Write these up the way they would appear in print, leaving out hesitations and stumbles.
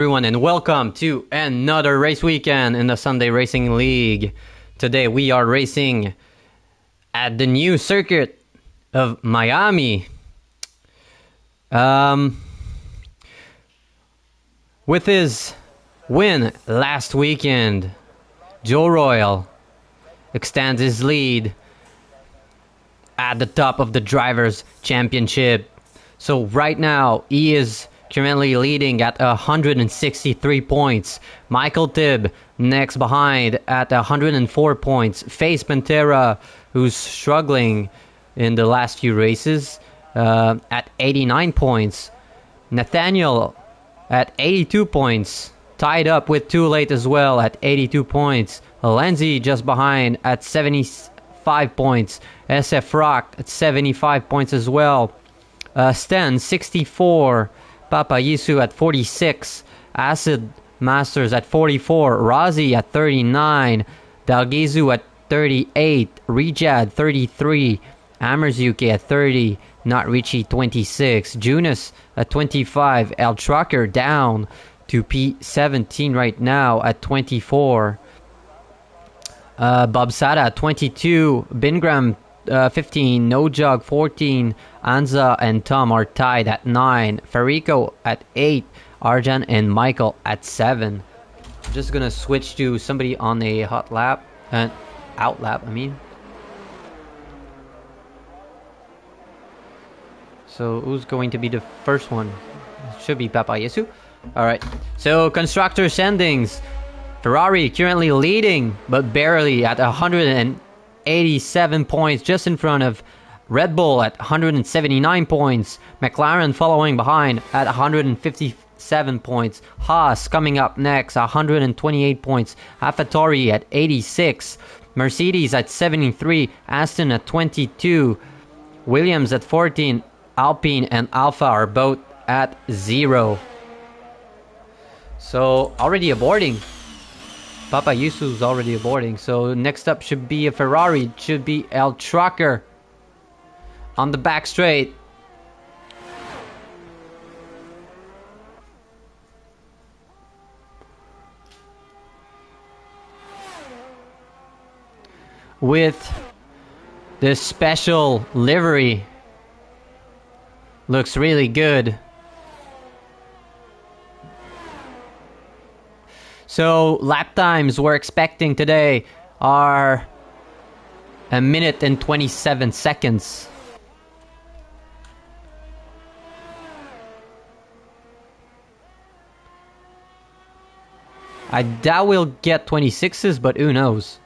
Everyone, and welcome to another race weekend in the Sunday Racing League. Today we are racing at the new circuit of Miami. With his win last weekend, Joe Royal extends his lead at the top of the Drivers' Championship. So right now he is currently leading at 163 points. Michael Tibb next behind at 104 points. Face Pantera, who's struggling in the last few races, at 89 points. Nathaniel at 82 points. Tied up with Too Late as well at 82 points. Lenzi just behind at 75 points. SF Rock at 75 points as well. Sten 64. Papa Yisu at 46, Acid Masters at 44, Razi at 39, Dalgizu at 38, Rijad 33, Amerzuki at 30, Not Richie 26, Junus at 25, El Trucker down to P17 right now at 24, Bob Sada at 22, Bingram 15, No Jug 14, Anza and Tom are tied at 9, Farico at 8, Arjan and Michael at 7. I'm just gonna switch to somebody on a hot lap, out lap, I mean. So who's going to be the first one? It should be Papa Yesu. Alright, so constructor standings. Ferrari currently leading, but barely at 187 points, just in front of Red Bull at 179 points. McLaren following behind at 157 points. Haas coming up next, 128 points. AlphaTauri at 86. Mercedes at 73. Aston at 22. Williams at 14. Alpine and Alpha are both at 0. So already aborting. Papa Yusu's already aborting. So next up should be a Ferrari. It should be El Trucker on the back straight. With this special livery. Looks really good. So lap times we're expecting today are 1 minute and 27 seconds. I doubt we'll get 26s, but who knows?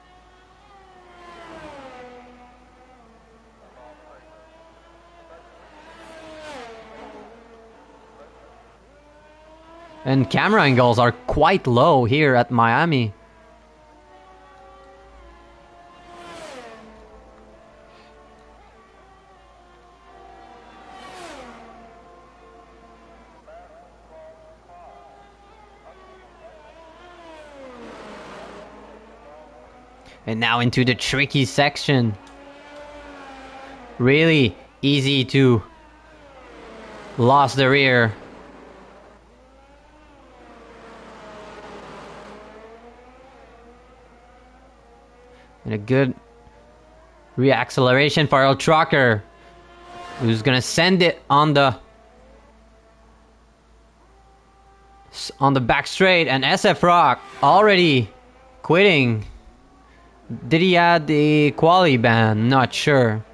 And camera angles are quite low here at Miami. And now into the tricky section. Really easy to lose the rear. And a good reacceleration for El Trucker, who's gonna send it on the back straight. And SF Rock already quitting. Did he add the quali ban? Not sure.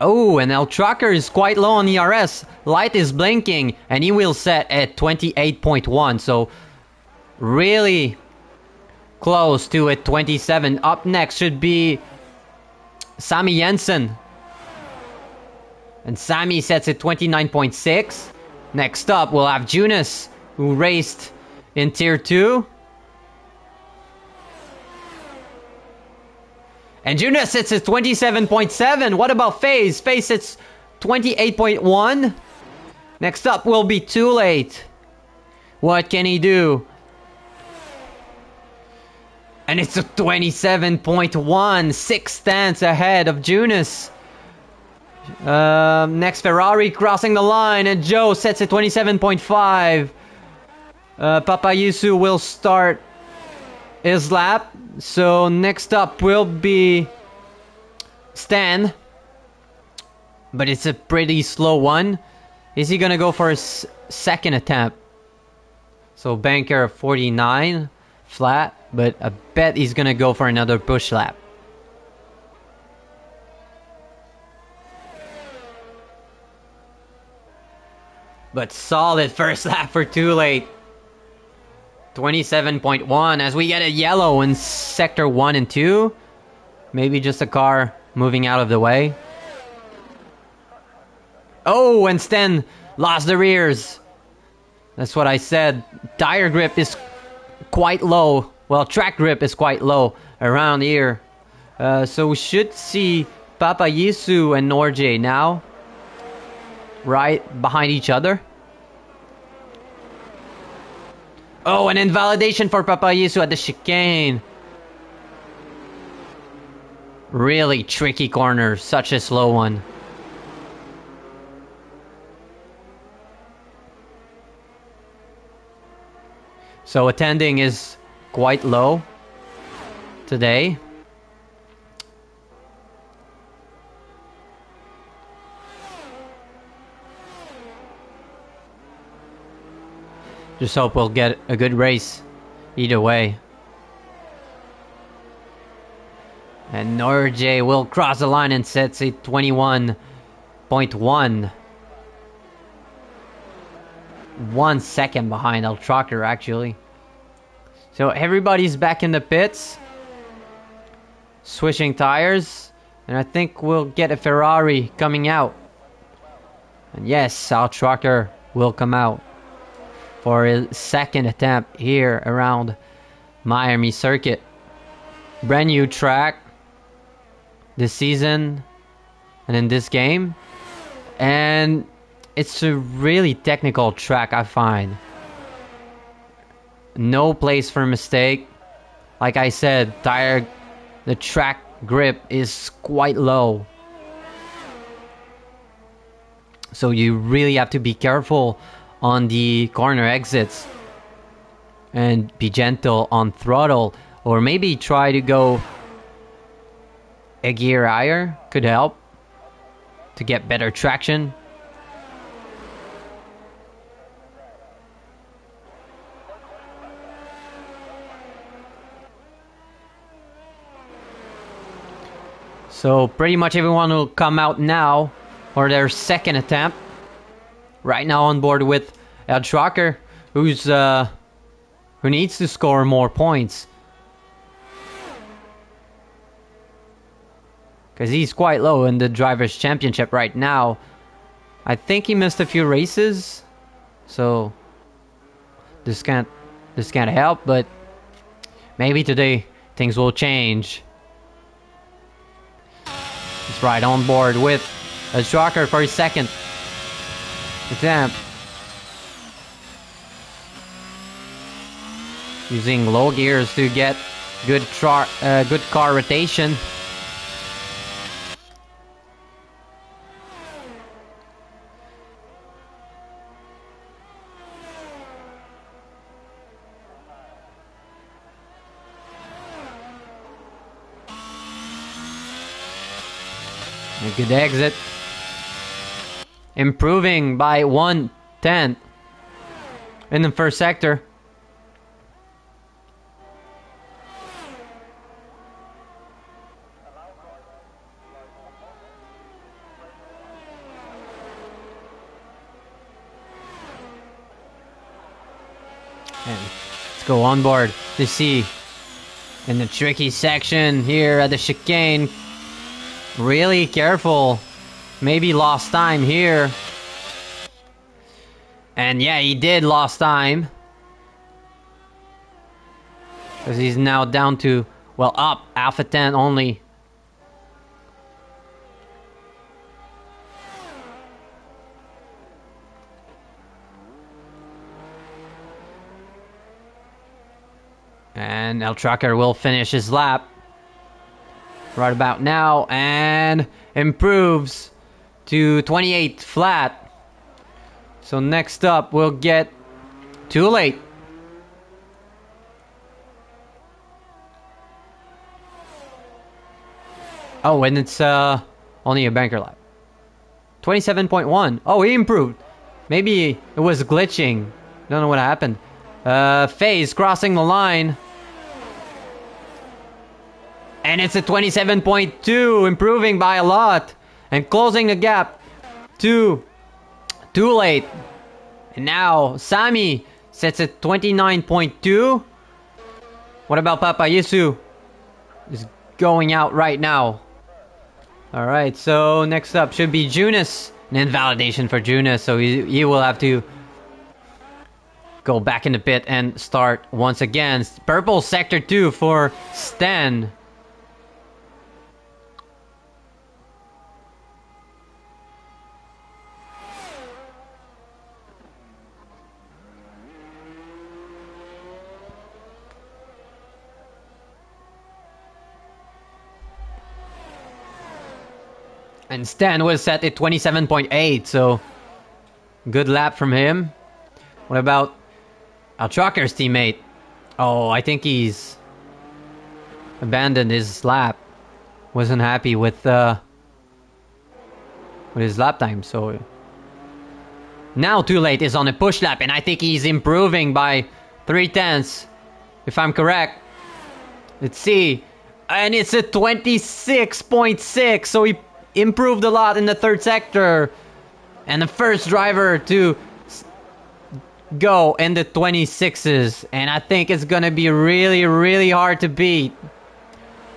Oh, and El Trucker is quite low on ERS. Light is blinking, and he will set at 28.1. So really close to it, 27. Up next should be Sammy Jensen. And Sammy sets at 29.6. Next up, we'll have Junus, who raced in Tier 2. And Junus sits at 27.7. What about FaZe? FaZe sits 28.1. Next up will be Too Late. What can he do? And it's a 27.1, 6 tenths ahead of Junus. Next Ferrari crossing the line, and Joe sets it 27.5. Papayisu will start his lap. So next up will be Stan. But it's a pretty slow one. Is he gonna go for his second attempt? So banker 49 flat, but I bet he's gonna go for another push lap. But solid first lap for Too Late. 27.1 as we get a yellow in sector 1 and 2. Maybe just a car moving out of the way. Oh, and Sten lost the rears. That's what I said. Tire grip is quite low. Well, track grip is quite low around here. So we should see Papayisu and Norjay now. Right behind each other. Oh, an invalidation for Papayisu at the chicane. Really tricky corner. Such a slow one. So attending is quite low today. Just hope we'll get a good race either way. And Norjay will cross the line and sets it 21.1. 1 second behind El Trucker actually. So everybody's back in the pits. Switching tires. And I think we'll get a Ferrari coming out. And yes, El Trucker will come out for his second attempt here around Miami Circuit. Brand new track this season and in this game. And it's a really technical track, I find. No place for mistake. Like I said, the track grip is quite low. So you really have to be careful on the corner exits. And be gentle on throttle. Or maybe try to go a gear higher. Could help to get better traction. So pretty much everyone will come out now for their second attempt. Right now on board with El Trucker, who needs to score more points. Because he's quite low in the Drivers' Championship right now. I think he missed a few races. So this can't help, but maybe today things will change. He's right on board with a Trucker for his second attempt. Using low gears to get good car rotation. A good exit. Improving by 1/10 in the first sector. And let's go on board to see in the tricky section here at the chicane. Really careful. Maybe lost time here. And yeah, he did lost time. Because he's now down to, well, up Alpha 10 only. And El Trucker will finish his lap right about now and improves to 28 flat. So next up we'll get Too Late. Oh, and it's only a banker lap. 27.1. Oh, he improved. Maybe it was glitching. Don't know what happened. Phase crossing the line. And it's a 27.2, improving by a lot. And closing the gap to Too Late. And now Sami sets at 29.2. What about Papa Yisu? Is going out right now. Alright, so next up should be Junis. An invalidation for Junis, so he will have to go back in the pit and start once again. Purple sector 2 for Sten. And Stan was set at 27.8, so good lap from him. What about our trucker's teammate? Oh, I think he's abandoned his lap. Wasn't happy with his lap time, so now Too Late is on a push lap, and I think he's improving by 0.3, if I'm correct. Let's see. And it's a 26.6, so he improved a lot in the third sector. And the first driver to go in the 26s. And I think it's going to be really, really hard to beat.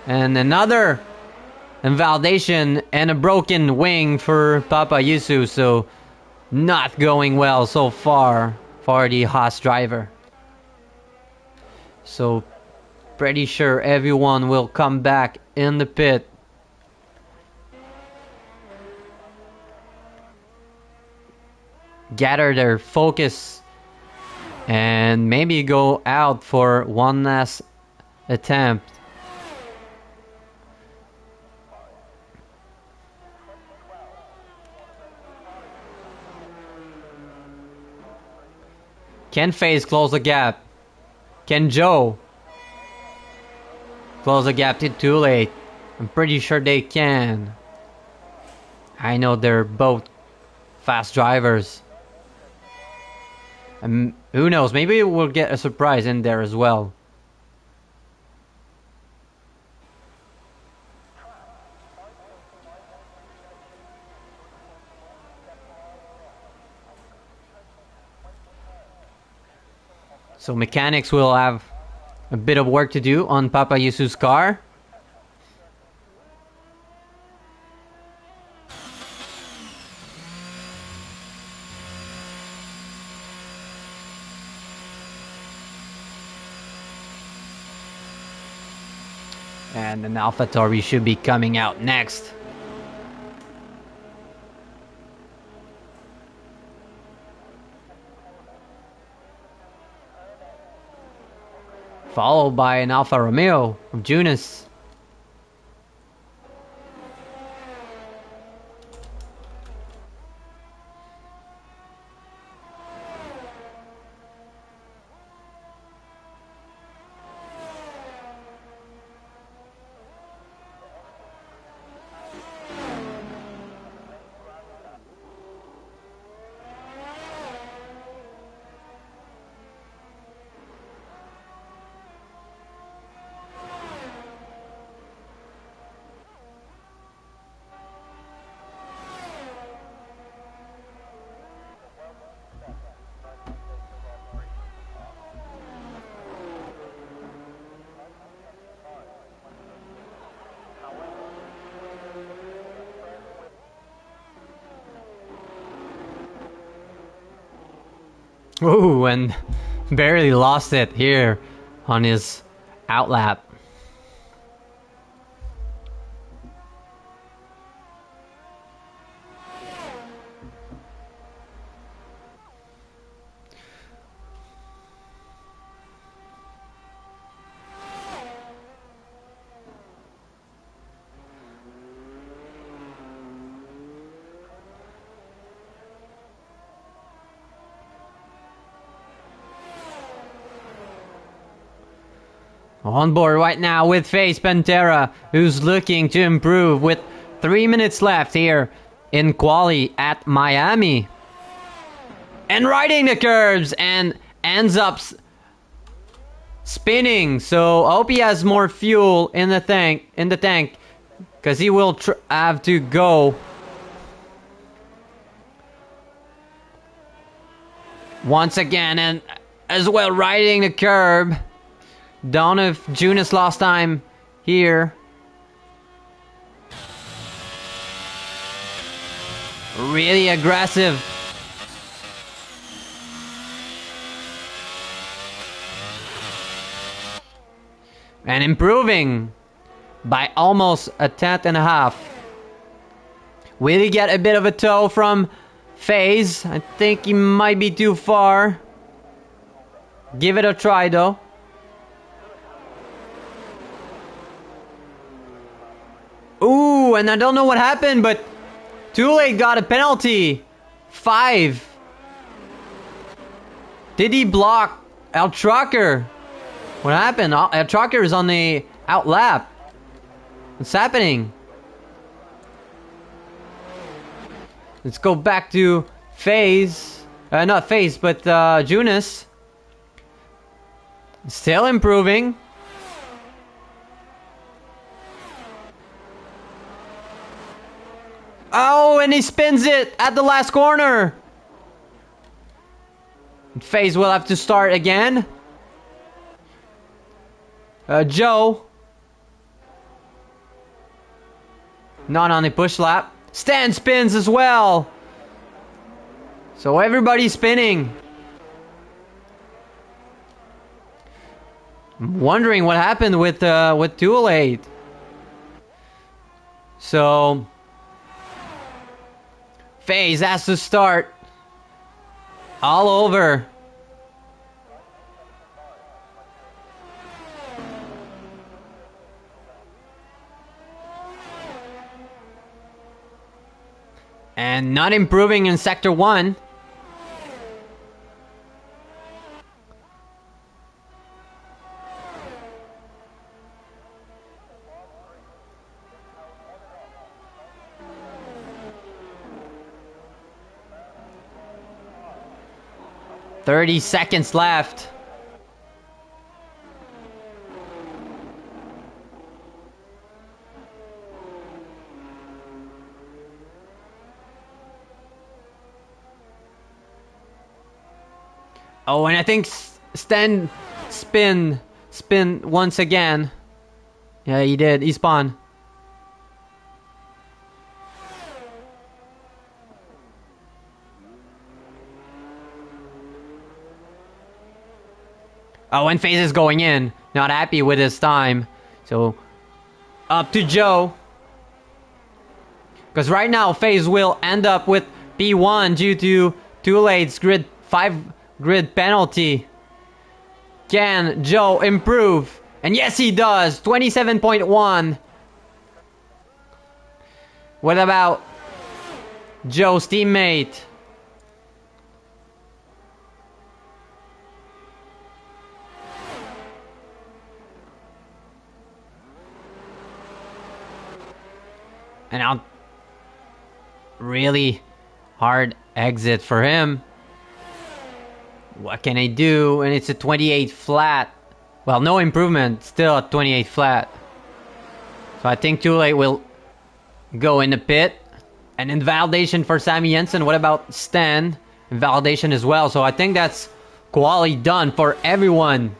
And another invalidation and a broken wing for Papa Yusu. So not going well so far for the Haas driver. So pretty sure everyone will come back in the pit. Gather their focus and maybe go out for one last attempt. Can FaZe close the gap? Can Joe close the gap to Too Late? I'm pretty sure they can. I know they're both fast drivers. And who knows, maybe we'll get a surprise in there as well. So mechanics will have a bit of work to do on Papa Yusu's car. And an AlphaTauri should be coming out next. Followed by an Alfa Romeo of Junis. Ooh, and barely lost it here on his outlap. On board right now with Face Pantera, who's looking to improve with 3 minutes left here in quali at Miami. And riding the curbs and ends up spinning. So I hope he has more fuel in the tank, because he will have to go. Once again, and as well riding the curb. Don't know if Junis lost time here. Really aggressive. And improving by almost a tenth and a half. Will he get a bit of a toe from FaZe? I think he might be too far. Give it a try though. Ooh, and I don't know what happened, but Too Late got a penalty. 5. Did he block El Trucker? What happened? El Trucker is on the out lap. What's happening? Let's go back to FaZe. Not FaZe, but Junis. Still improving. Oh, and he spins it at the last corner. FaZe will have to start again. Joe. Not on the push lap. Stan spins as well. So everybody's spinning. I'm wondering what happened with Too Late. So FaZe has to start all over. And not improving in Sector 1. "30 seconds left." Oh, and I think Sten spin once again. Yeah, he did. He spawned. Oh, and FaZe is going in. Not happy with his time. So, up to Joe. Because right now, FaZe will end up with P1 due to Too Late's 5 grid penalty. Can Joe improve? And yes, he does. 27.1. What about Joe's teammate? And out. Really hard exit for him. What can I do? And it's a 28 flat. Well, no improvement. Still at 28 flat. So I think Too Late will go in the pit. And invalidation for Sammy Jensen. What about Stan? Invalidation as well. So I think that's quality done for everyone.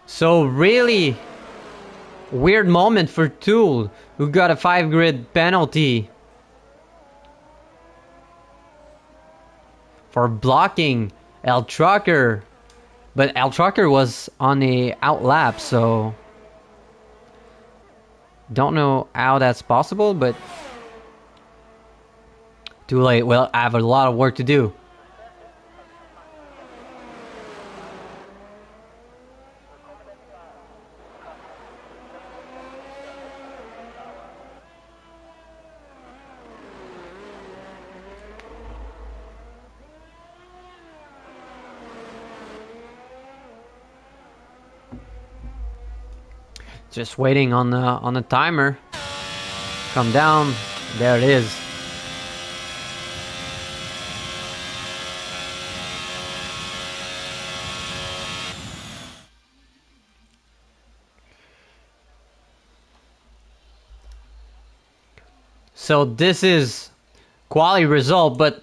So really weird moment for Tool, who got a 5 grid penalty for blocking El Trucker. But El Trucker was on the out lap, so don't know how that's possible, but Too Late will have a lot of work to do. Just waiting on the timer. Come down. There it is. So this is quality result, but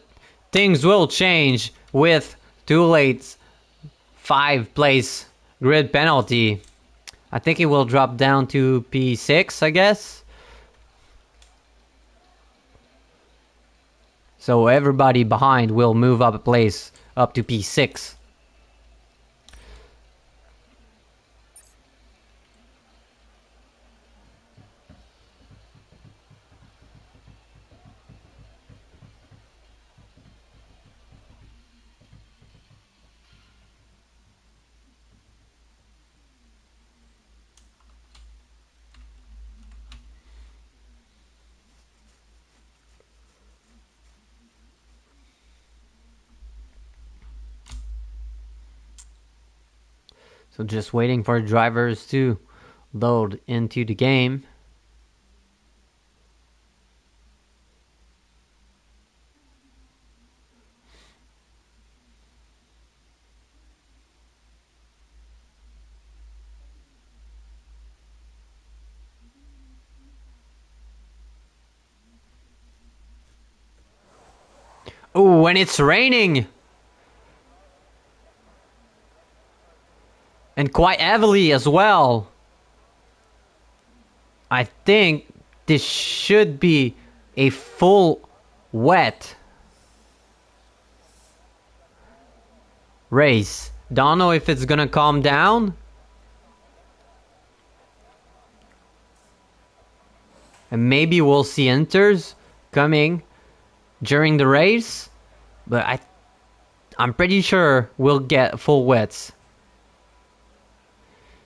things will change with Too Late's 5-place grid penalty. I think it will drop down to P6, I guess. So everybody behind will move up a place up to P6. So just waiting for drivers to load into the game. Oh, when it's raining! And quite heavily as well. I think this should be a full wet race. Don't know if it's gonna calm down. And maybe we'll see inters coming during the race. But I'm pretty sure we'll get full wets.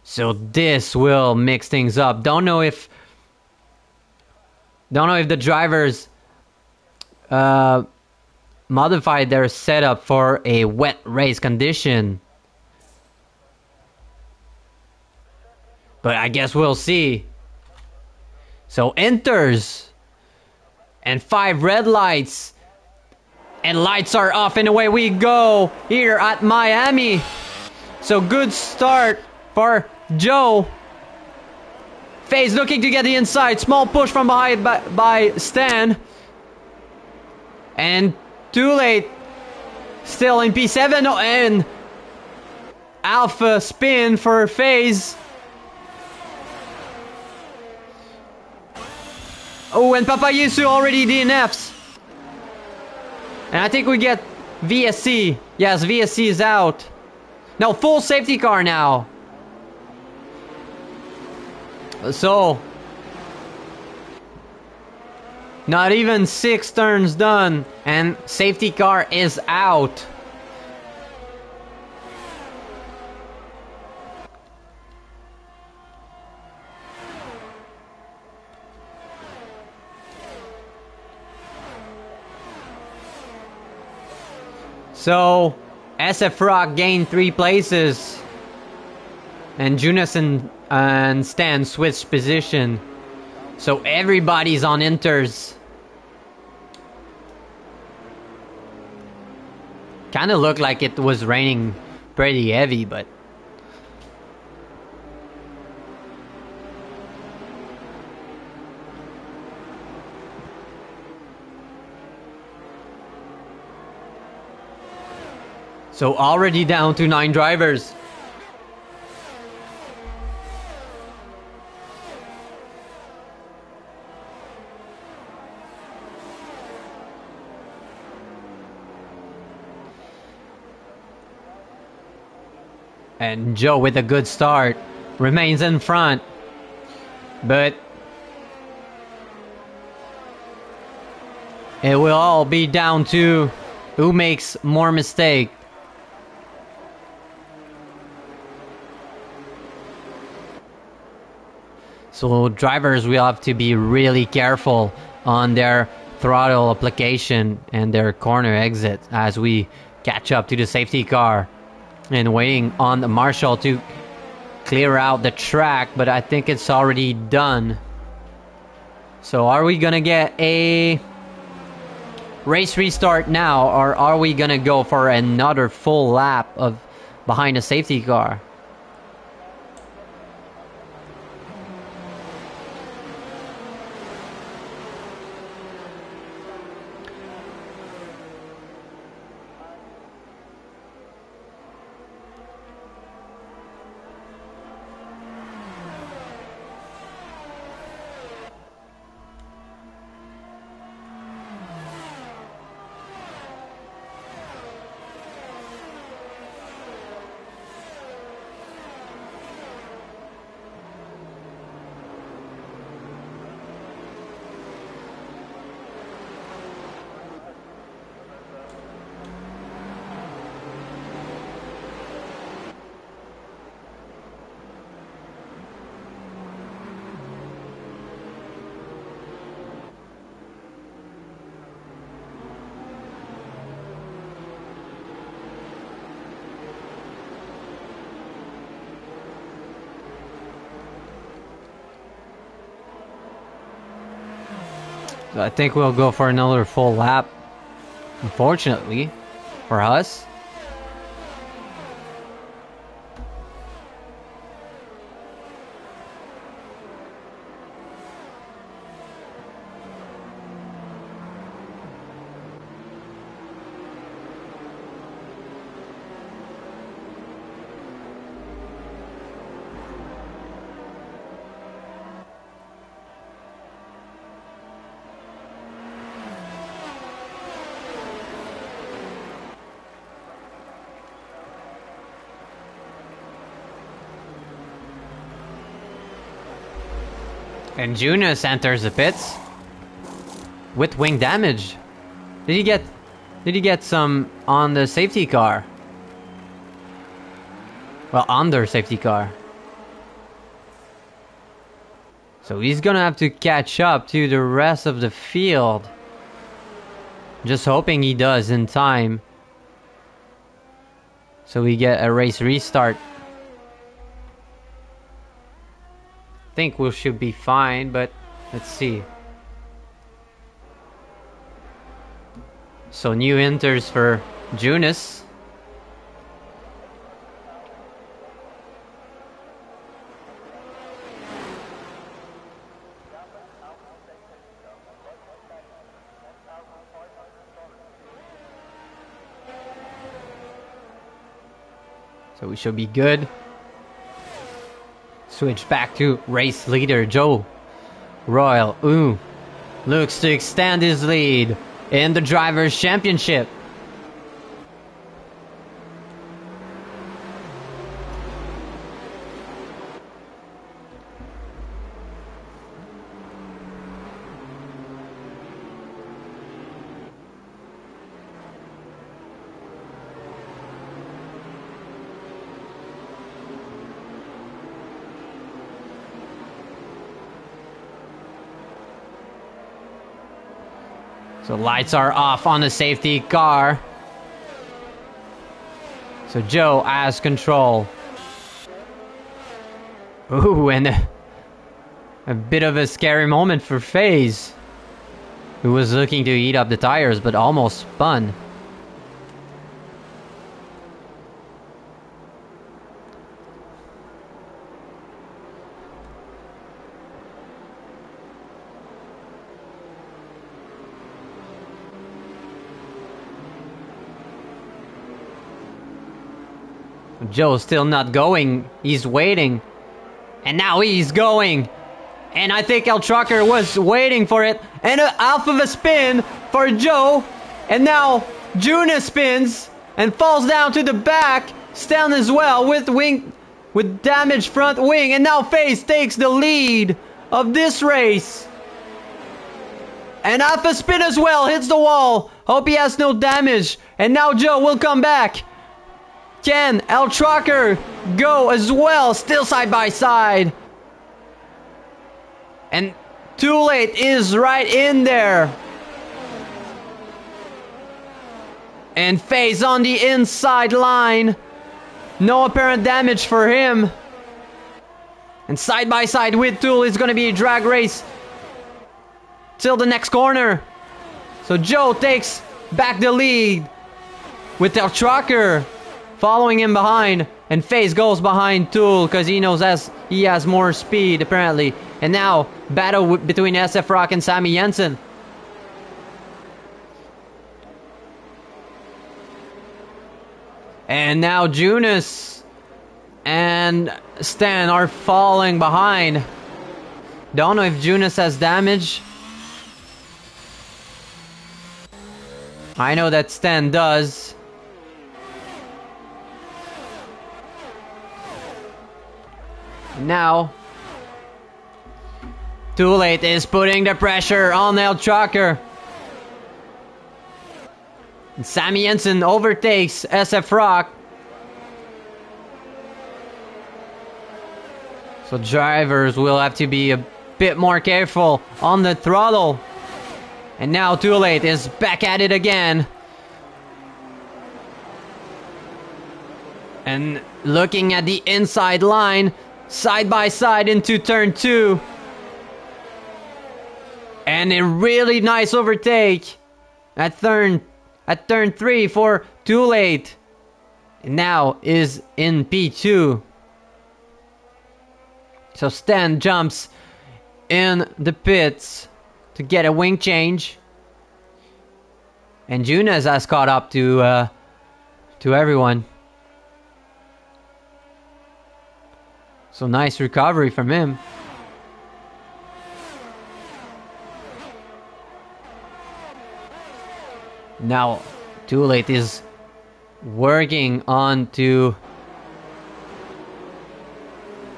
So this will mix things up. Don't know if the drivers modified their setup for a wet race condition. But I guess we'll see. So enters. And 5 red lights. And lights are off and away we go here at Miami. So good start for Joe. FaZe looking to get the inside. Small push from behind by Stan. And Too Late still in P7. And Alpha spin for FaZe. Oh, and Papayesu already DNFs. And I think we get VSC. Yes, VSC is out. No, full safety car now. So, not even 6 turns done, and safety car is out. So, SF Rock gained 3 places. And Junas and Stan switched position. So everybody's on inters. Kinda looked like it was raining pretty heavy, but... So already down to 9 drivers. And Joe with a good start remains in front. But it will all be down to who makes more mistakes. So drivers will have to be really careful on their throttle application and their corner exit as we catch up to the safety car. And waiting on the Marshall to clear out the track, but I think it's already done. So are we gonna get a race restart now, or are we gonna go for another full lap of behind a safety car? So I think we'll go for another full lap, unfortunately, for us. And Jonas enters the pits with wing damage. Did he get some on the safety car? Well, on their safety car. So he's gonna have to catch up to the rest of the field. Just hoping he does in time. So we get a race restart. Think we should be fine, but let's see. So new enters for Jonas. So we should be good. Switch back to race leader Joe Royal. Looks to extend his lead in the Drivers' Championship. So lights are off on the safety car. So Joe has control. Ooh, and a bit of a scary moment for FaZe, who was looking to eat up the tires but almost spun. Joe's still not going. He's waiting. And now he's going. And I think El Trucker was waiting for it. And an half of a spin for Joe. And now Jonas spins and falls down to the back. Stan as well with damaged front wing. And now FaZe takes the lead of this race. And half a spin as well. Hits the wall. Hope he has no damage. And now Joe will come back. Can El Trucker go as well? Still side by side. And Too Late is right in there. And FaZe on the inside line. No apparent damage for him. And side by side with Tool is going to be a drag race till the next corner. So Joe takes back the lead with El Trucker following him behind. And FaZe goes behind Tool because he knows he has more speed apparently. And now battle between SF Rock and Sammy Jensen. And now Junus and Stan are falling behind. Don't know if Junus has damage. I know that Stan does. Now, Too Late is putting the pressure on El Trucker. And Sammy Jensen overtakes SF Rock. So drivers will have to be a bit more careful on the throttle. And now Too Late is back at it again. And looking at the inside line, side by side into turn 2. And a really nice overtake at turn 3 for Too Late. And now is in P2. So Stan jumps in the pits to get a wing change. And Junus has caught up to everyone. So nice recovery from him. Now Too Late is working on to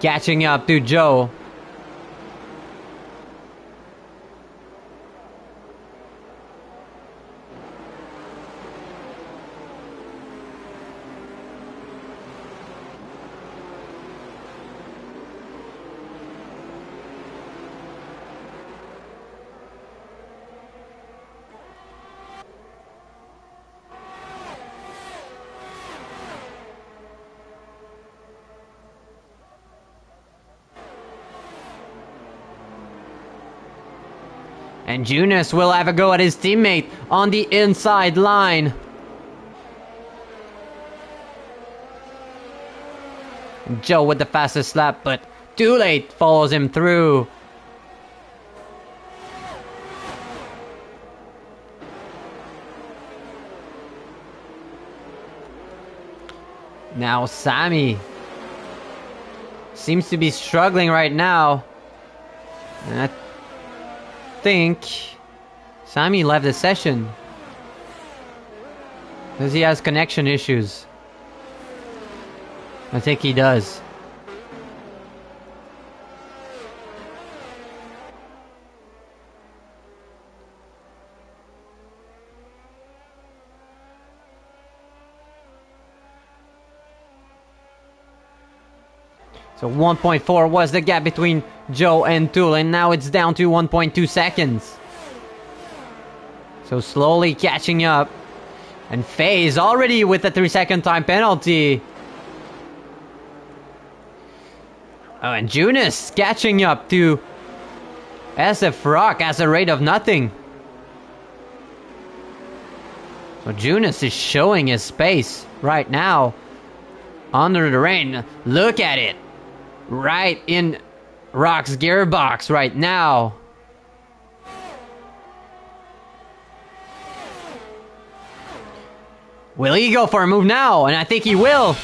catching up to Joe. And Junus will have a go at his teammate on the inside line. And Joe with the fastest lap, but Too Late follows him through. Now Sammy seems to be struggling right now. And I think Sammy left the session because he has connection issues. I think he does. So 1.4 was the gap between Joe and Tool, and now it's down to 1.2 seconds. So slowly catching up. And FaZe already with the 3-second time penalty. Oh, and Junus catching up to SF Rock as a rate of nothing. So Junus is showing his space right now. Under the rain. Look at it. Right in Rock's gearbox right now. Will he go for a move now? And I think he will.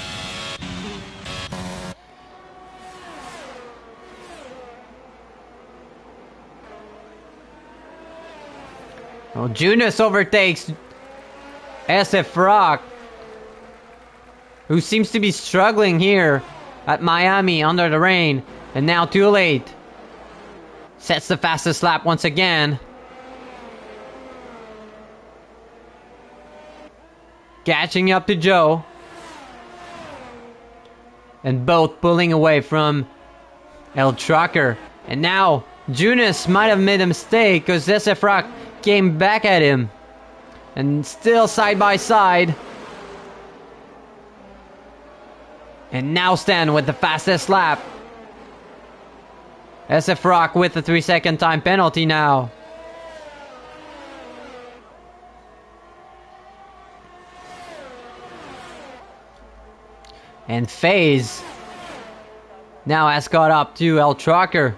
Well, Junus overtakes SF Rock, who seems to be struggling here at Miami under the rain. And now Too Late sets the fastest lap once again. Catching up to Joe. And both pulling away from El Trucker. And now Junus might have made a mistake because SF Rock came back at him. And still side by side. And now Stan with the fastest lap. SF Rock with a 3-second time penalty now. And FaZe now has caught up to El Trucker.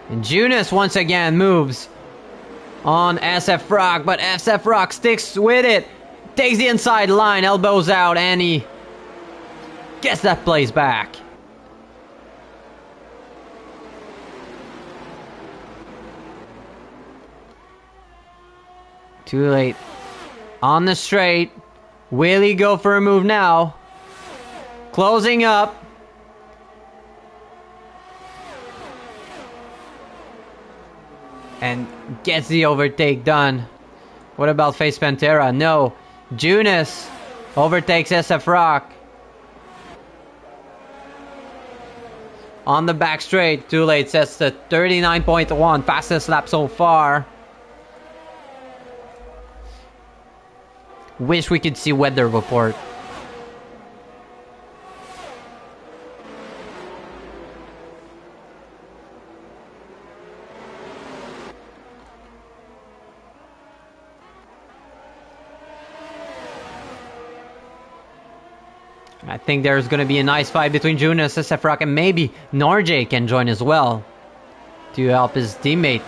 And Junis once again moves on SF Rock, but SF Rock sticks with it. Takes the inside line, elbows out, and he gets that place back. Too late. On the straight. Will he go for a move now? Closing up. And gets the overtake done. What about FaZe Pantera? No. Junis overtakes SF Rock. On the back straight. Too late. Sets the 39.1. Fastest lap so far. Wish we could see weather report. I think there's going to be a nice fight between Junis, SF Rock, and maybe Norjay can join as well to help his teammate.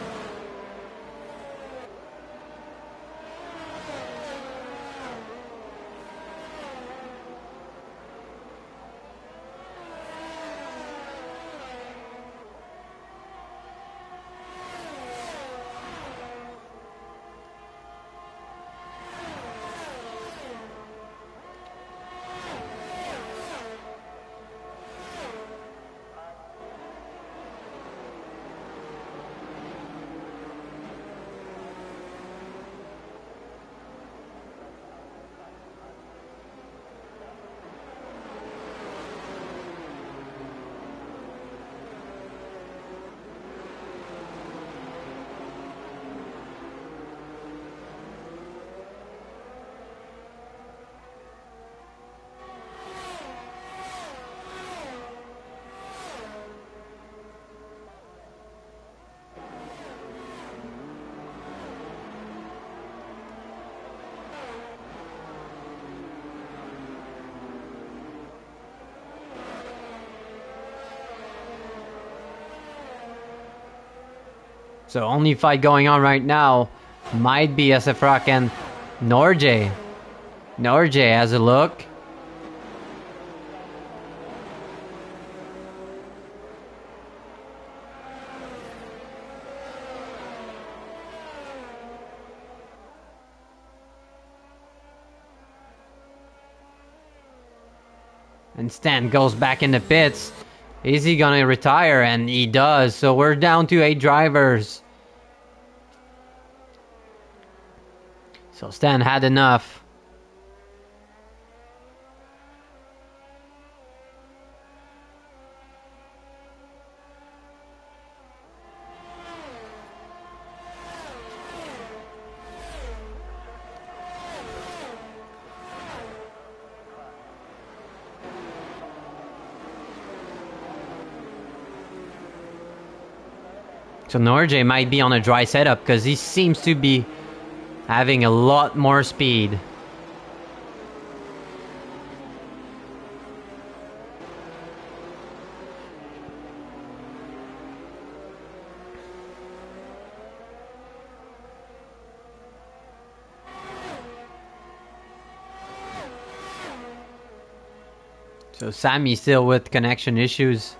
So only fight going on right now might be SF Rock and Norjay. Norjay has a look. And Stan goes back in the pits. Is he gonna retire? And he does. So we're down to 8 drivers. So Stan had enough. So Norjay might be on a dry setup because he seems to be having a lot more speed. So Sammy still with connection issues.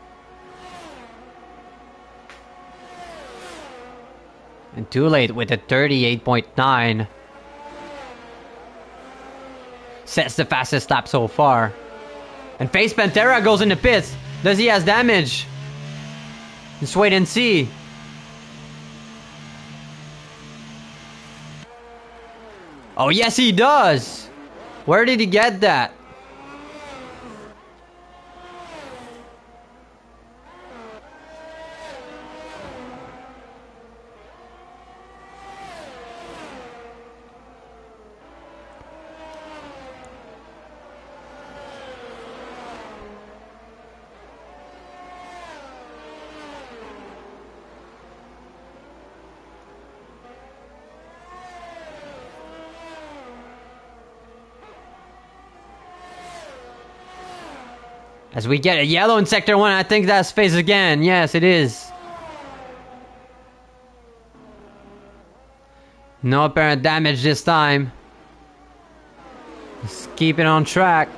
And Too Late with a 38.9. Sets the fastest lap so far. And FaZe Pantera goes in the pits. Does he has damage? Let's wait and see. Oh yes he does! Where did he get that? As we get a yellow in Sector 1, I think that's phase again. Yes, it is. No apparent damage this time. Let's keep it on track.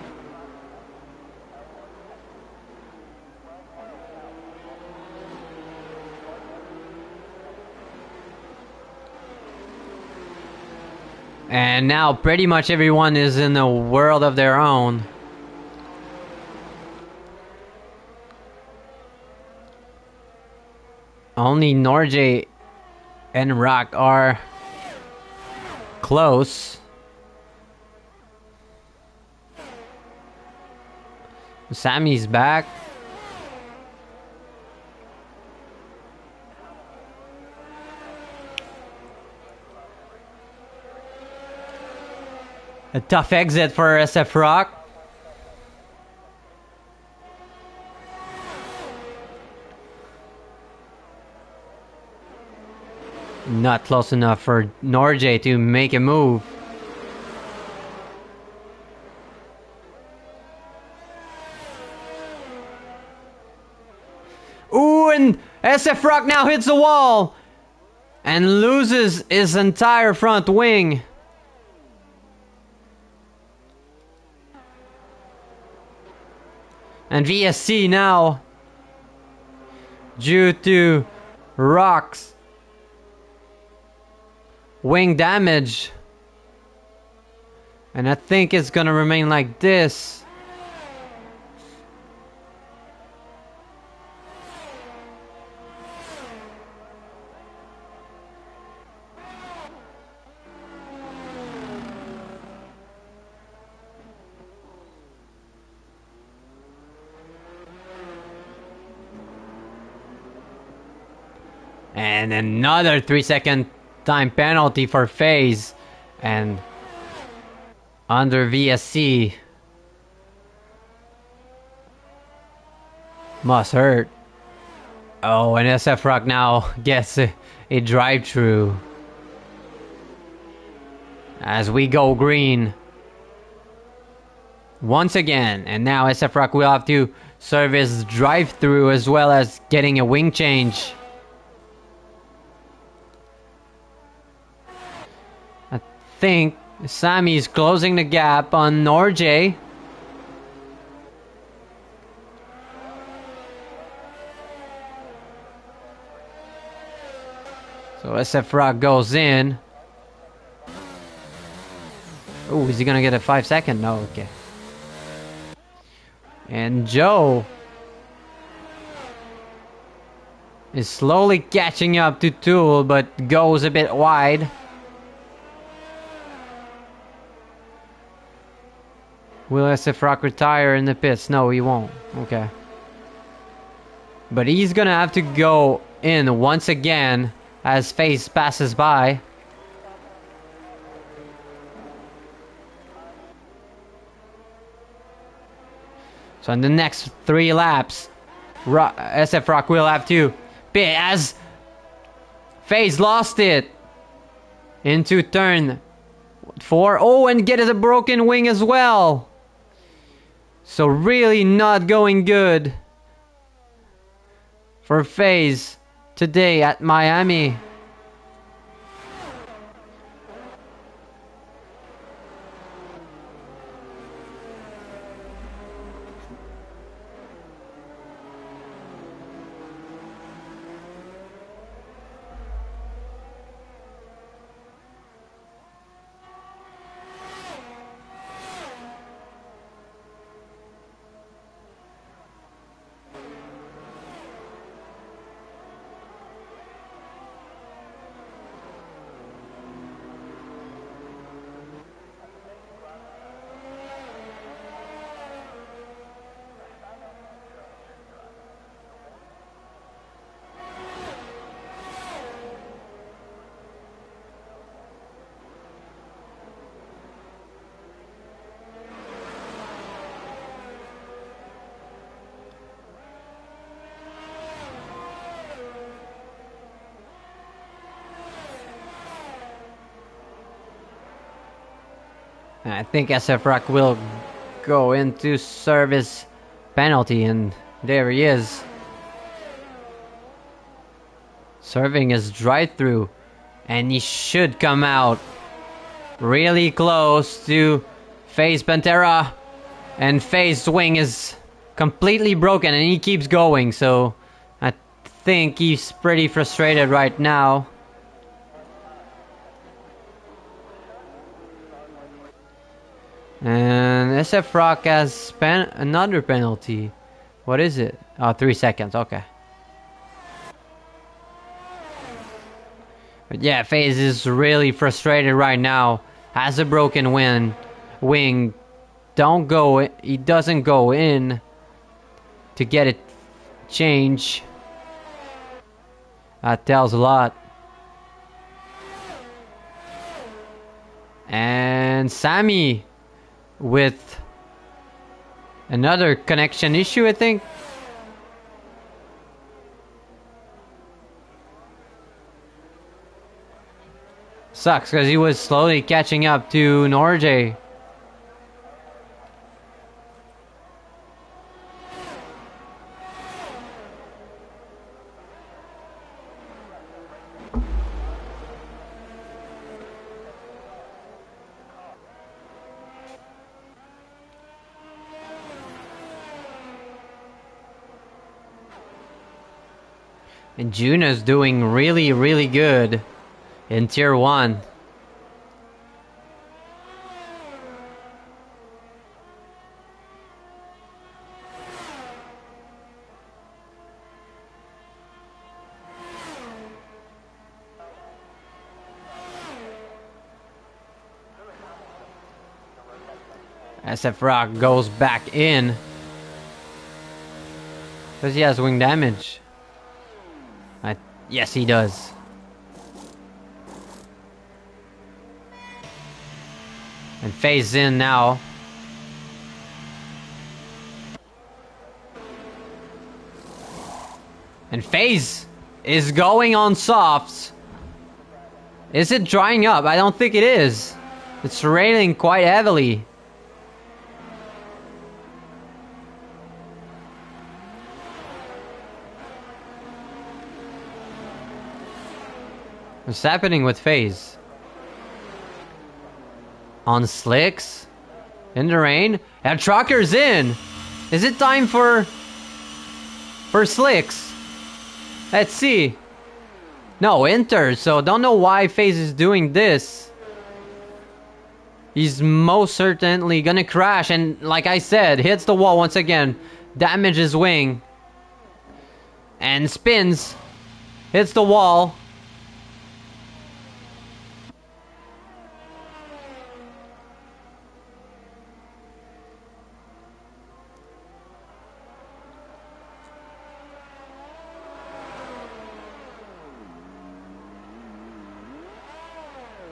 And now pretty much everyone is in a world of their own. Only Norjay and Rock are close. Sammy's back. A tough exit for SF Rock. Not close enough for Norjay to make a move. Ooh, and SF Rock now hits the wall and loses his entire front wing. And VSC now, due to Rock's wing damage, and I think it's gonna remain like this. And another 3-second time penalty for phase, and under VSC must hurt. Oh, and SF Rock now gets a drive-through as we go green once again. And now SF Rock will have to service drive-through as well as getting a wing change. I think Sammy's closing the gap on Norjay. So SF Rock goes in. Oh, is he gonna get a 5-second? No, okay. And Joe is slowly catching up to Tool, but goes a bit wide. Will SF Rock retire in the pits? No, he won't. Okay. But he's gonna have to go in once again as FaZe passes by. So in the next 3 laps, SF Rock will have to pit as FaZe lost it into turn 4. Oh, and get a broken wing as well. So really not going good for FaZe today at Miami. I think SF Rock will go into service penalty, and there he is. Serving his drive through, and he should come out really close to FaZe Pantera, and FaZe's wing is completely broken and he keeps going, so I think he's pretty frustrated right now. And SF Rock has another penalty. What is it? Oh, 3 seconds, okay. But yeah, FaZe is really frustrated right now. Has a broken wing. He doesn't go in to get it changed. That tells a lot. And Sammy with another connection issue, I think. Sucks because he was slowly catching up to Norjay. And Juno's doing really, really good in Tier 1. SF Rock goes back in. Does he has wing damage? Yes, he does. And FaZe in now. And FaZe is going on softs. Is it drying up? I don't think it is. It's raining quite heavily. What's happening with FaZe? On slicks? In the rain? And Trucker's in! Is it time for slicks? Let's see. No, Inter, so don't know why FaZe is doing this. He's most certainly gonna crash, and like I said, hits the wall once again. Damages wing. And spins. Hits the wall.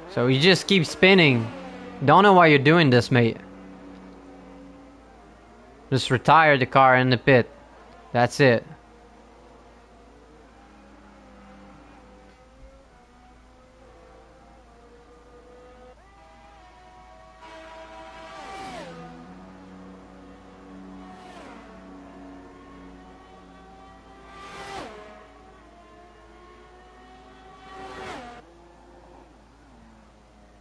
So you just keep spinning. Don't know why you're doing this, mate. Just retire the car in the pit. That's it.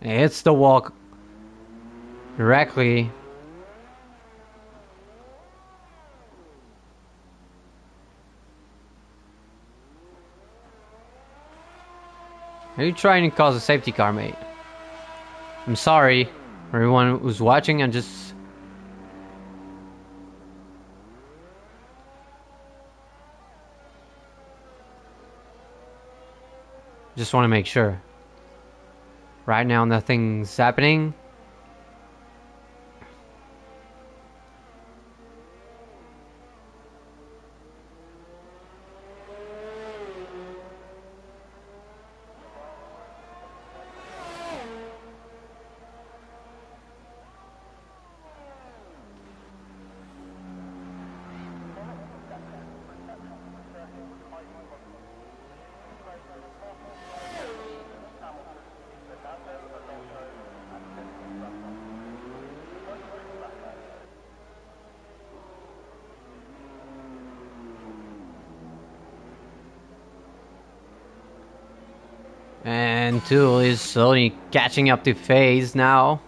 It hits the wall directly. Are you trying to cause a safety car, mate? I'm sorry, everyone who's watching. I just want to make sure. Right now, nothing's happening. And Tool is slowly catching up to FaZe now.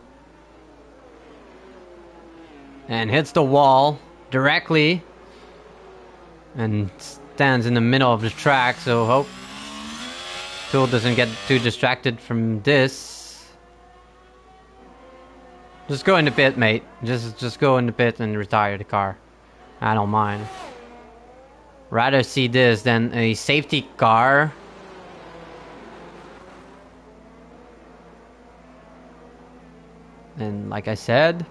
And hits the wall directly. And stands in the middle of the track, so hope Tool doesn't get too distracted from this. Just go in the pit, mate. Just go in the pit and retire the car. I don't mind. Rather see this than a safety car. And like I said,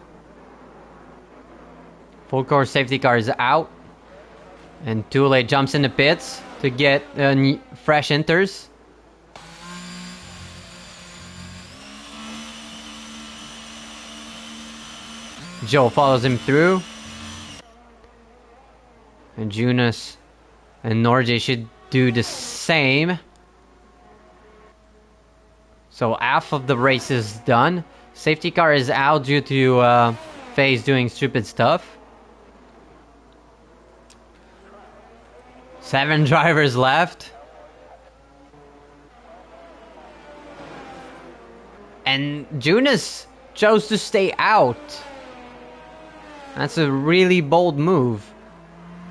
full course safety car is out. And Tool jumps in the pits to get fresh inters. Joe follows him through. And Jonas and Norjay should do the same. So half of the race is done. Safety car is out due to FaZe doing stupid stuff. 7 drivers left. And Jonas chose to stay out. That's a really bold move.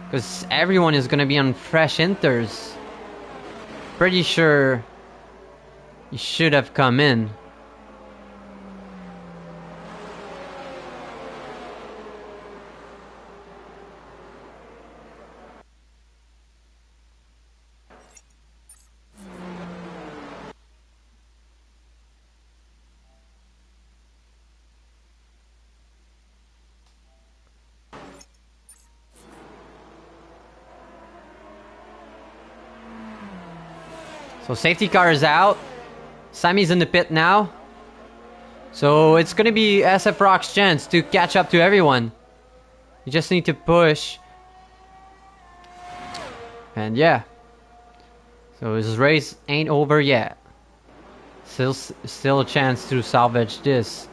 Because everyone is going to be on fresh inters. Pretty sure you should have come in. So safety car is out. Sammy's in the pit now. So it's going to be SF Rock's chance to catch up to everyone. You just need to push. And yeah. So his race ain't over yet. Still a chance to salvage this.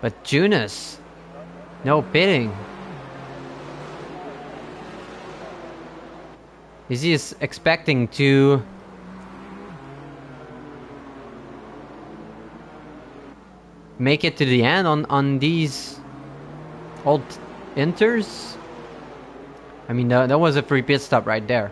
But Jonas, no pitting. Is he expecting to make it to the end on these old inters? I mean, that was a free pit stop right there.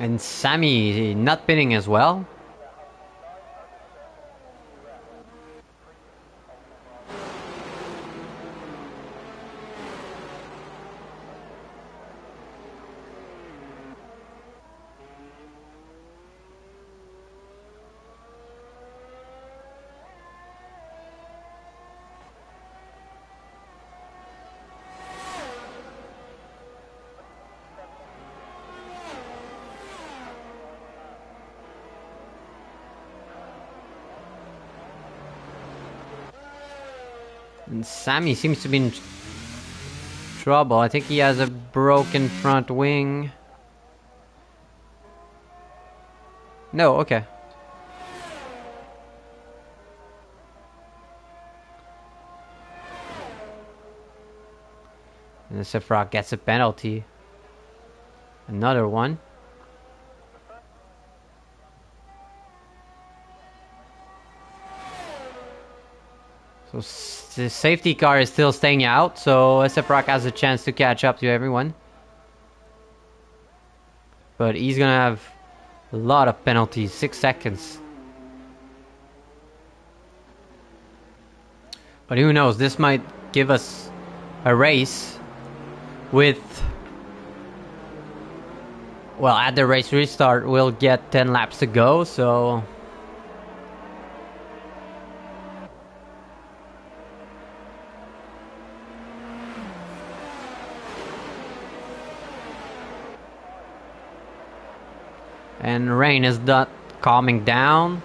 And Sammy not pitting as well. And Sammy seems to be in trouble. I think he has a broken front wing. No, okay. And Sifrock gets a penalty. Another one. So the safety car is still staying out, so SF Rock has a chance to catch up to everyone. But he's gonna have a lot of penalties, 6 seconds. But who knows, this might give us a race with... Well, at the race restart, we'll get 10 laps to go, so... And rain is not calming down.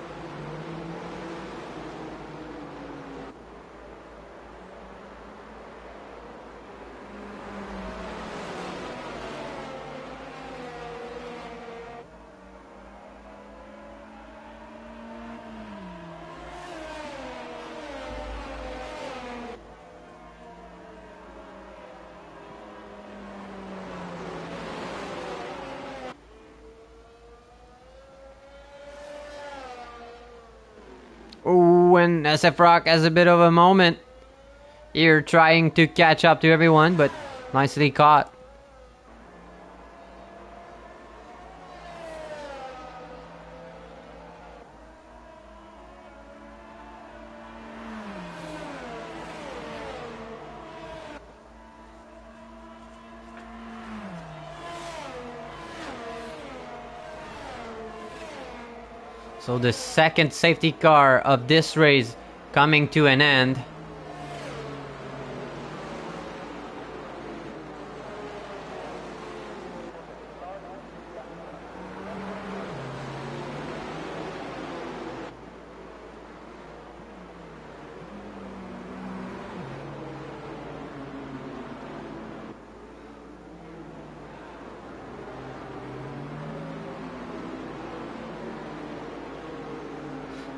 Ooh, and SF Rock has a bit of a moment here trying to catch up to everyone, but nicely caught. So the second safety car of this race coming to an end.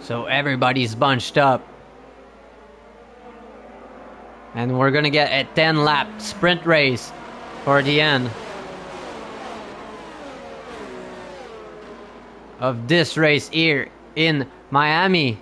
So everybody's bunched up. And we're gonna get a 10-lap sprint race for the end of this race here in Miami.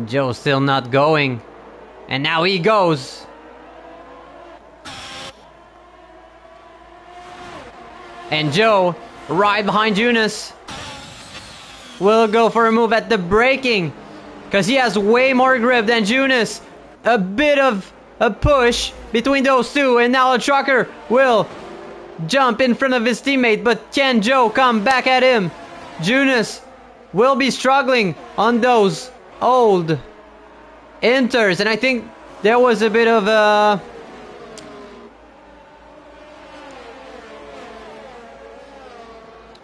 Joe's still not going. And now he goes. And Joe, right behind Jonas, will go for a move at the braking. Because he has way more grip than Jonas. A bit of a push between those two. And now a trucker will jump in front of his teammate. But can Joe come back at him? Jonas will be struggling on those old inters, and I think there was a bit of a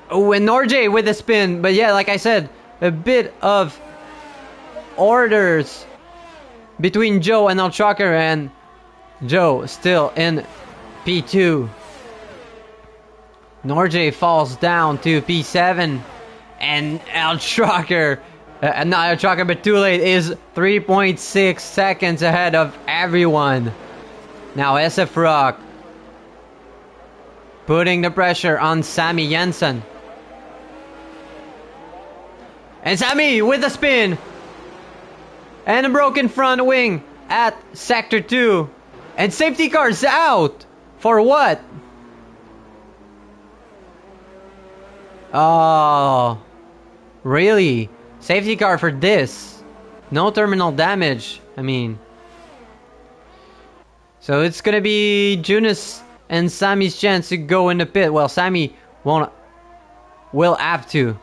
and Norjay with a spin, but yeah, like I said, a bit of orders between Joe and El Trucker, and Joe still in P2. Norjay falls down to P7, and El Trucker not a trucker, but too late, is 3.6 seconds ahead of everyone. Now SF Rock putting the pressure on Sammy Jensen. And Sammy with a spin. And a broken front wing at Sector 2. And safety cars out. For what? Oh, really? Safety car for this. No terminal damage. I mean. So it's gonna be Jonas and Sammy's chance to go in the pit. Well, Sammy will have to.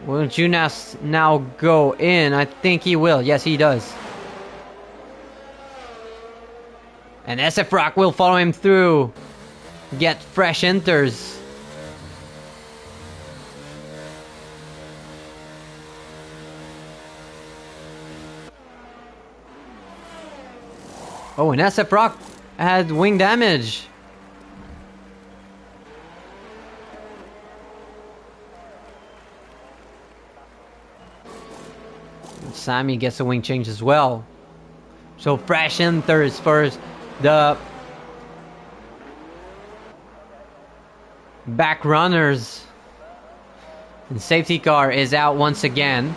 Will Jonas now go in? I think he will. Yes, he does. And SF Rock will follow him through. Get fresh enters. Oh, and SF Rock had wing damage. And Sammy gets a wing change as well. So fresh enters first. The back runners. And safety car is out once again.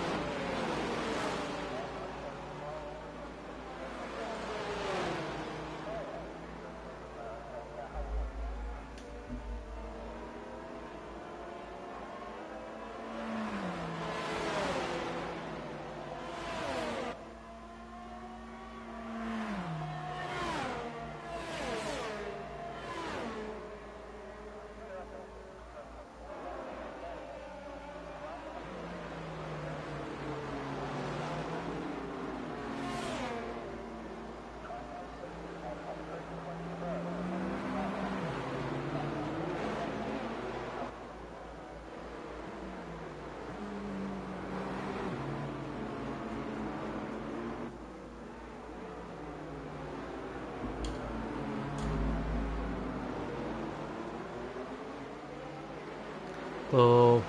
So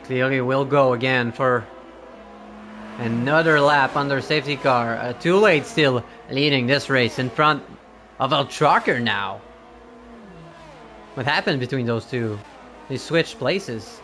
clearly will go again for another lap under safety car. Too late still leading this race in front of El Trucker now. What happened between those two? They switched places.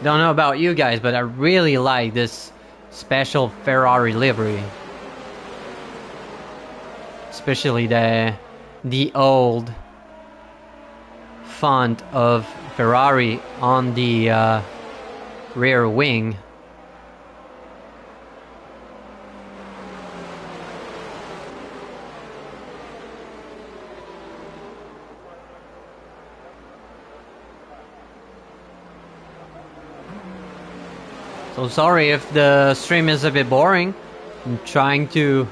Don't know about you guys, but I really like this special Ferrari livery. Especially the old font of Ferrari on the rear wing. So sorry if the stream is a bit boring. I'm trying to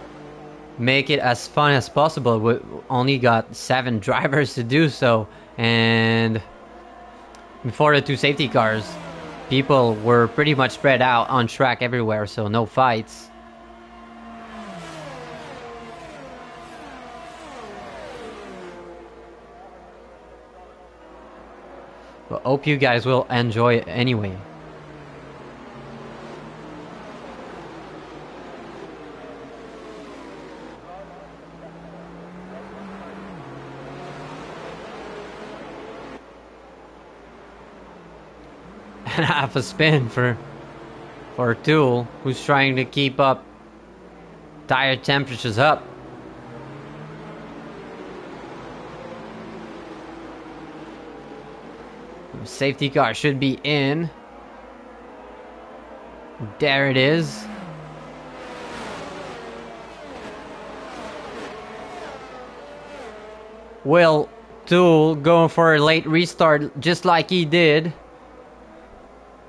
make it as fun as possible. We only got 7 drivers to do so, and before the 2 safety cars, people were pretty much spread out on track everywhere, so no fights. But hope you guys will enjoy it anyway. And half a spin for Tool, who's trying to keep up tire temperatures up. Safety car should be in. There it is. Will Tool going for a late restart just like he did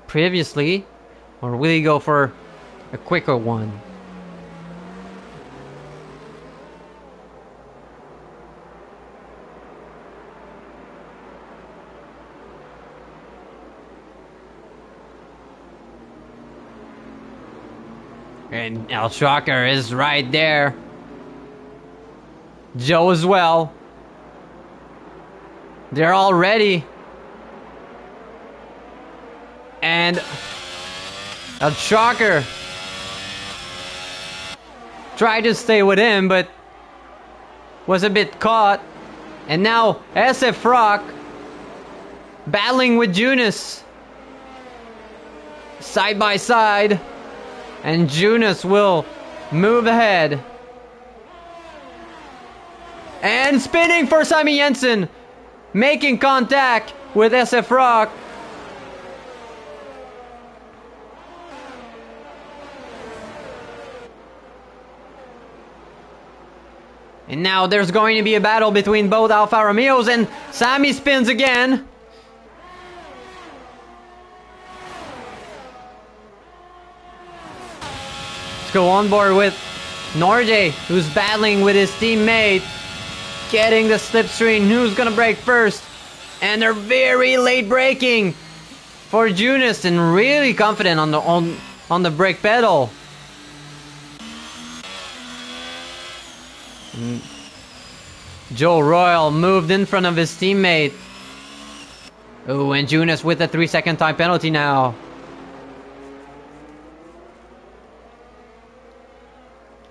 previously, or will he go for a quicker one? And El Shocker is right there. Joe as well. They're all ready. And El Shocker tried to stay with him, but was a bit caught. And now SF Rock battling with Junus. Side by side. And Junus will move ahead. And spinning for Simon Jensen. Making contact with SF Rock. And now there's going to be a battle between both Alfa Romeos, and Sammy spins again. Let's go on board with Norjay, who's battling with his teammate, getting the slipstream. Who's gonna brake first? And they're very late braking for Jonas, and really confident on the brake pedal. Joe Royal moved in front of his teammate. Oh, and Jonas with a 3-second time penalty now.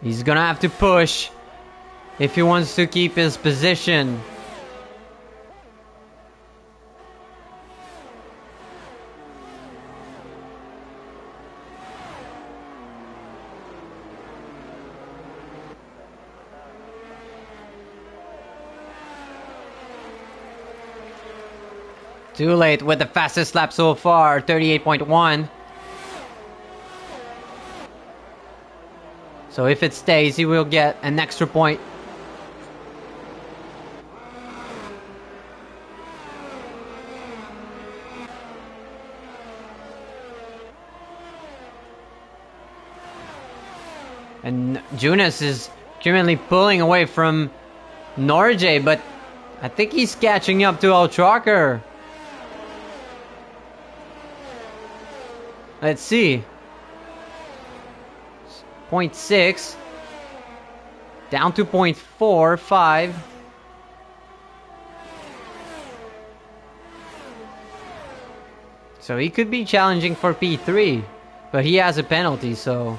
He's gonna have to push if he wants to keep his position. Too late with the fastest lap so far, 38.1. So if it stays, he will get an extra point. And Jonas is currently pulling away from Norjay, but I think he's catching up to Altraker. Let's see. 0.6 down to 0.45. So he could be challenging for P3, but he has a penalty, so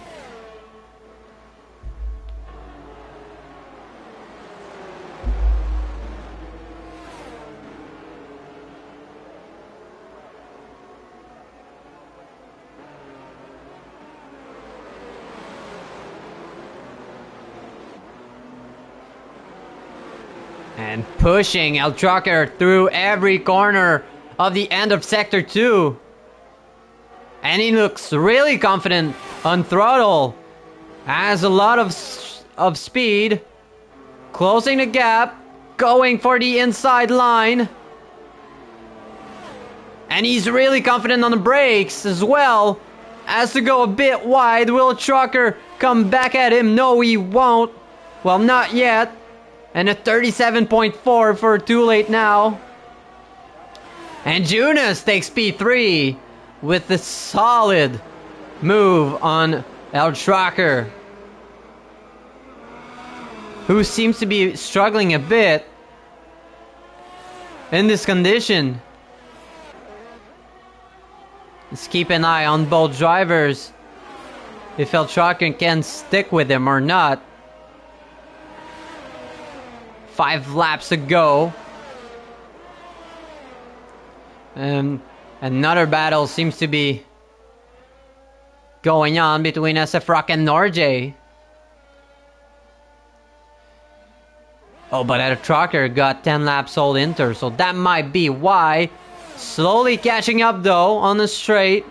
and pushing Altraker through every corner of the end of Sector 2. And he looks really confident on throttle. Has a lot of speed. Closing the gap. Going for the inside line. And he's really confident on the brakes as well. Has to go a bit wide. Will Altraker come back at him? No, he won't. Well, not yet. And a 37.4 for too late now. And Jonas takes P3 with the solid move on Altraker, who seems to be struggling a bit in this condition. Let's keep an eye on both drivers, if Altraker can stick with him or not. 5 laps to go. And another battle seems to be going on between SF Rock and Norjay. Oh, but Altraker got 10 laps all inter, so that might be why. Slowly catching up though on the straight.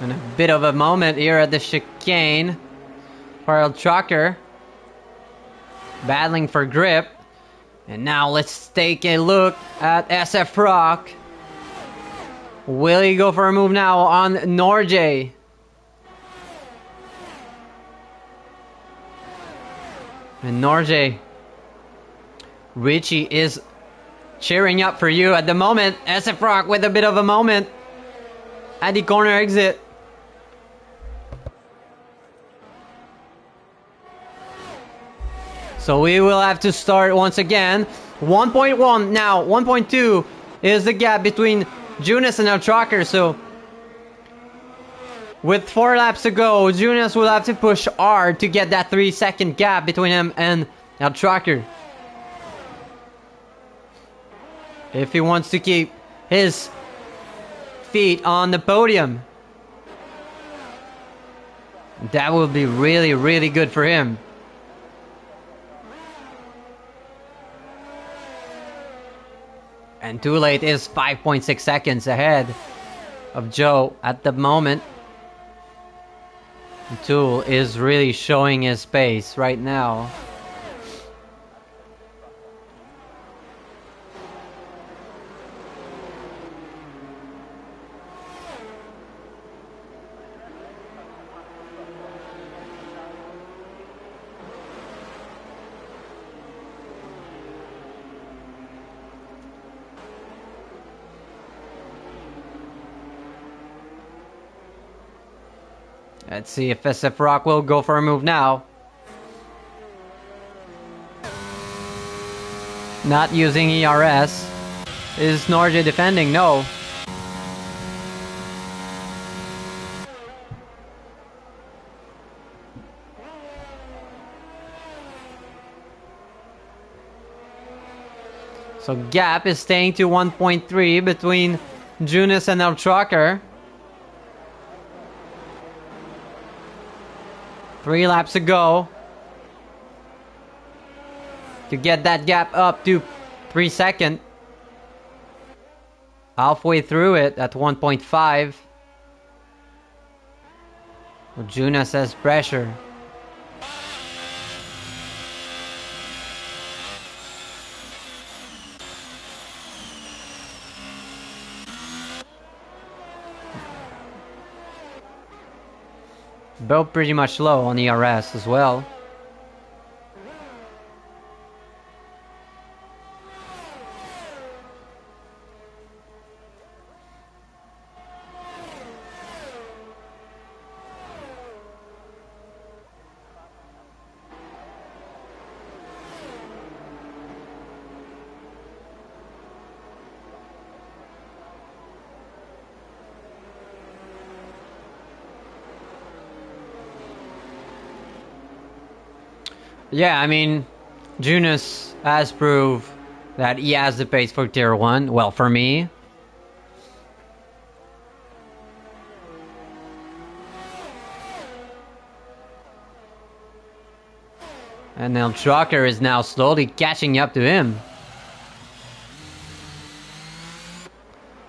And a bit of a moment here at the chicane for Altraker, battling for grip. And now let's take a look at SF Rock. Will he go for a move now on Norjay? And Norjay, Richie is cheering up for you at the moment. SF Rock with a bit of a moment at the corner exit. So we will have to start once again. 1.1 now, 1.2 is the gap between Jonas and Altraker. So with 4 laps to go, Jonas will have to push hard to get that 3-second gap between him and Altraker, if he wants to keep his feet on the podium. That would be really, really good for him. And Too Late is 5.6 seconds ahead of Joe at the moment. Tool is really showing his pace right now. Let's see if SF Rock will go for a move now. Not using ERS. Is Norja defending? No. So gap is staying to 1.3 between Junis and El Trucker. 3 laps to go to get that gap up to 3 seconds. Halfway through it at 1.5. Well, Junis has pressure. Both pretty much low on ERS as well. Yeah, I mean, Junis has proved that he has the pace for Tier 1. Well, for me. And El Trucker is now slowly catching up to him.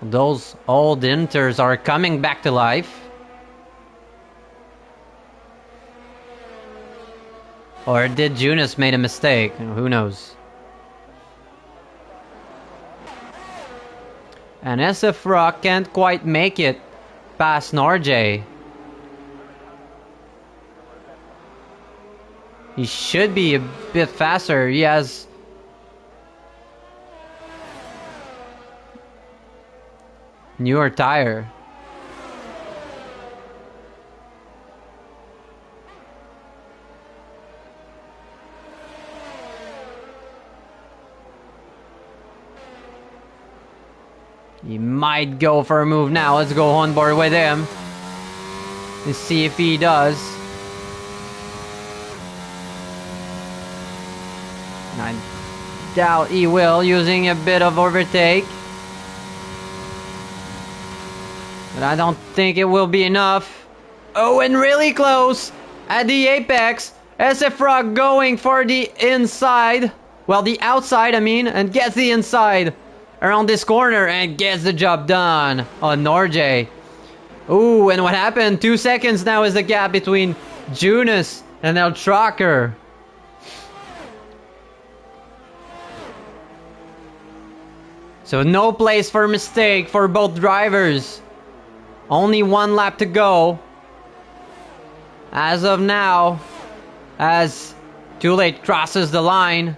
Those old inters are coming back to life. Or did Junis made a mistake? Who knows? And SF Rock can't quite make it past Norjay. He should be a bit faster. He has newer tire. He might go for a move now. Let's go on board with him. Let's see if he does. I doubt he will, using a bit of overtake. But I don't think it will be enough. Oh, and really close at the apex. SF Rock going for the inside. Well, the outside, I mean, and gets the inside around this corner and gets the job done on Norjay. Ooh, and what happened? 2 seconds now is the gap between Junis and El Trucker. So no place for mistake for both drivers. Only 1 lap to go. As of now, as Too Late crosses the line.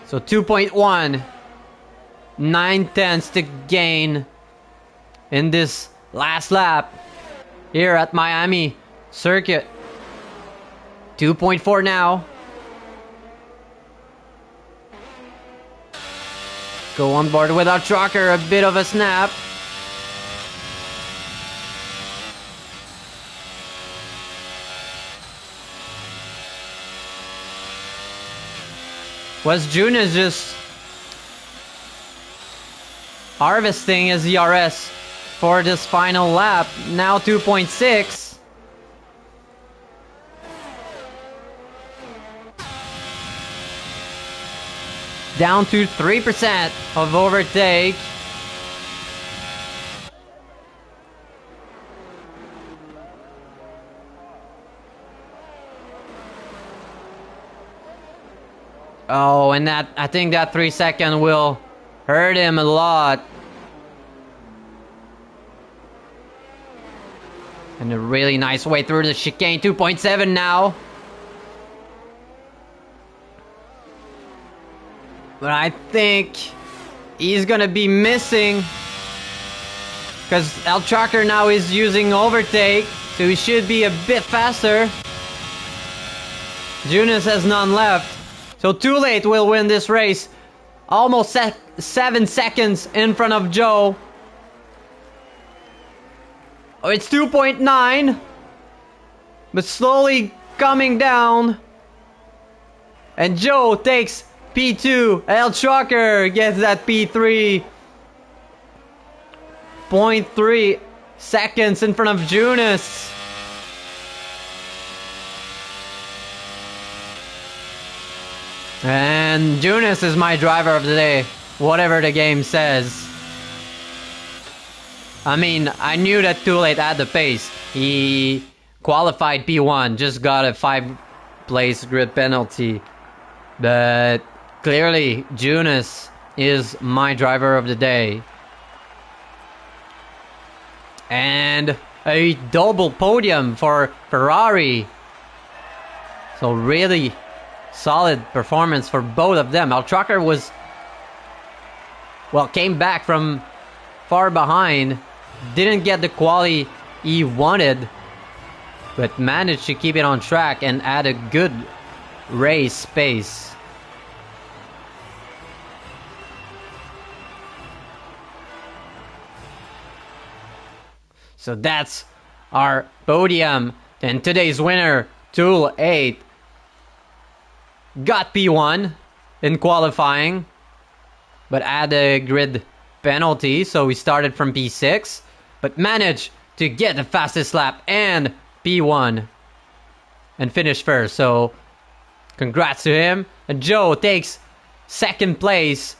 So 2.1. 9/10 to gain in this last lap here at Miami Circuit. 2.4 now. Go on board without Trucker, a bit of a snap. Was Junis just harvesting his ERS for this final lap. Now 2.6. Down to 3% of overtake. Oh, and that, I think that 3 second will hurt him a lot. And a really nice way through the chicane. 2.7 now. But I think he's gonna be missing, because El Trucker now is using overtake, so he should be a bit faster. Jonas has none left. So Too Late will win this race. Almost 7 seconds in front of Joe. Oh, it's 2.9. But slowly coming down. And Joe takes P2. El Trucker gets that P3. 0.3 seconds in front of Jonas. And Jonas is my driver of the day, whatever the game says. I mean, I knew that Too Late had the pace. He qualified P1, just got a 5-place grid penalty. But clearly, Jonas is my driver of the day. And a double podium for Ferrari. So really solid performance for both of them. El Trucker was, well, came back from far behind, didn't get the quality he wanted, but managed to keep it on track and add a good race pace. So that's our podium. And today's winner, Tool 8, got P1 in qualifying, but had a grid penalty, so we started from P6, but managed to get the fastest lap and P1 and finish first. So congrats to him. And Joe takes 2nd place.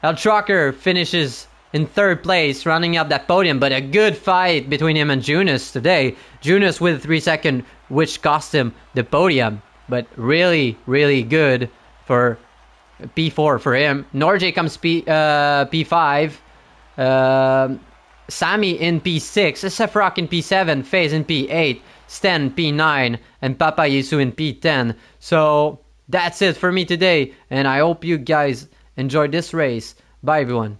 El Trucker finishes in 3rd place, rounding up that podium, but a good fight between him and Jonas today. Jonas with 3 seconds, which cost him the podium. But really, really good for P4 for him. Norjay comes P5. Sammy in P6. Sefrock in P7. FaZe in P8. Sten P9. And Papa Yesu in P10. So that's it for me today. And I hope you guys enjoyed this race. Bye, everyone.